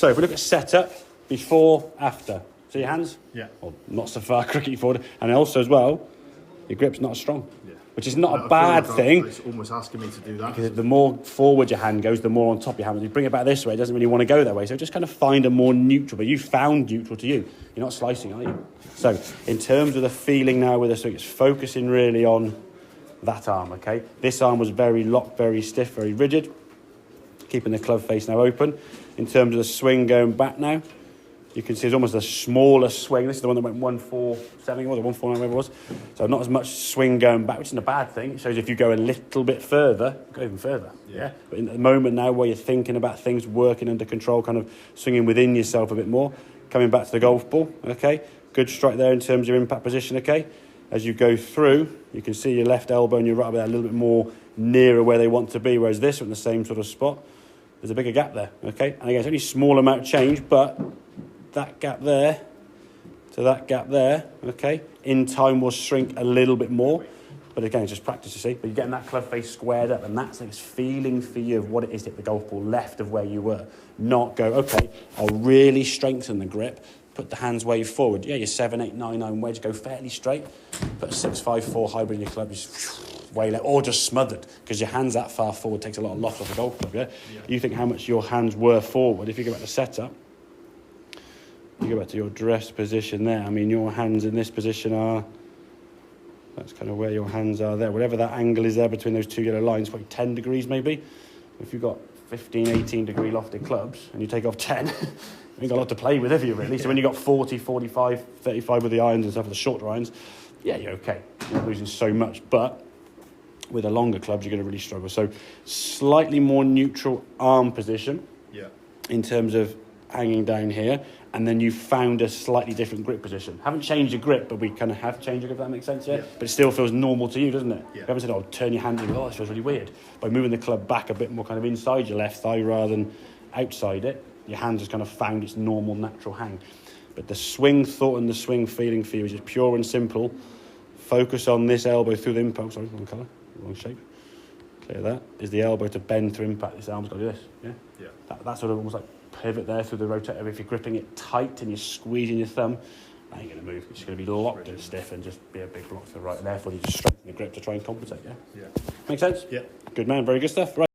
So if we look at setup, before, after. See your hands? Yeah. Well, not so far cricket forward. And also as well, your grip's not as strong. Yeah. Which is not I a bad feel like thing. It's almost asking me to do that. Because the more forward your hand goes, the more on top your hand. When you bring it back this way, it doesn't really want to go that way. So just kind of find a more neutral. But you found neutral to you. You're not slicing, are you? So in terms of the feeling now with the swing, it's focusing really on that arm, okay? This arm was very locked, very stiff, very rigid. Keeping the club face now open. In terms of the swing going back now, you can see it's almost a smaller swing. This is the one that went 147, or 149, whatever it was. So not as much swing going back, which isn't a bad thing. It shows if you go a little bit further, go even further. Yeah. But in the moment now where you're thinking about things, working under control, kind of swinging within yourself a bit more, coming back to the golf ball, okay? Good strike there in terms of your impact position, okay? As you go through, you can see your left elbow and your right elbow a little bit more nearer where they want to be, whereas this, in the same sort of spot, there's a bigger gap there, okay? And again, it's only a small amount of change, but that gap there to that gap there, okay, in time will shrink a little bit more. But again, it's just practice, you see. But you're getting that club face squared up, and that's like this feeling for you of what it is to hit the golf ball left of where you were. Not go, okay, I'll really strengthen the grip, put the hands way forward. Yeah, your 7, 8, 9, 9 wedge, go fairly straight. Put a 6, 5, 4 hybrid in your club, just way left, or just smothered, because your hands that far forward takes a lot of loft off the golf club, yeah? You think how much your hands were forward. If you go back to setup, you go back to your dress position there. I mean, your hands in this position are, that's kind of where your hands are there. Whatever that angle is there between those two yellow lines, probably 10 degrees maybe. If you've got 15, 18 degree lofted clubs and you take off 10, you ain't got a lot to play with, have you, really? So when you've got 40, 45, 35 with the irons and stuff, the shorter irons, yeah, you're okay. You're not losing so much. But with the longer clubs, you're going to really struggle. So slightly more neutral arm position in terms of hanging down here, and then you found a slightly different grip position. Haven't changed your grip, but we kind of have changed your grip, if that makes sense, yeah? But it still feels normal to you, doesn't it? You haven't said, oh, turn your hand and go, oh, this feels really weird. By moving the club back a bit more kind of inside your left thigh rather than outside it, your hand has kind of found its normal, natural hang. But the swing thought and the swing feeling for you is just pure and simple. Focus on this elbow through the impact. Sorry, wrong colour, wrong shape. Clear that. Is the elbow to bend through impact. This arm's got to do this, yeah? That sort of almost like pivot there through the rotator. If you're gripping it tight and you're squeezing your thumb, that ain't going to move. It's just going to be locked and stiff and just be a big block to the right. And therefore, you just strengthen the grip to try and compensate, yeah? Make sense? Yeah. Good man, very good stuff. Right.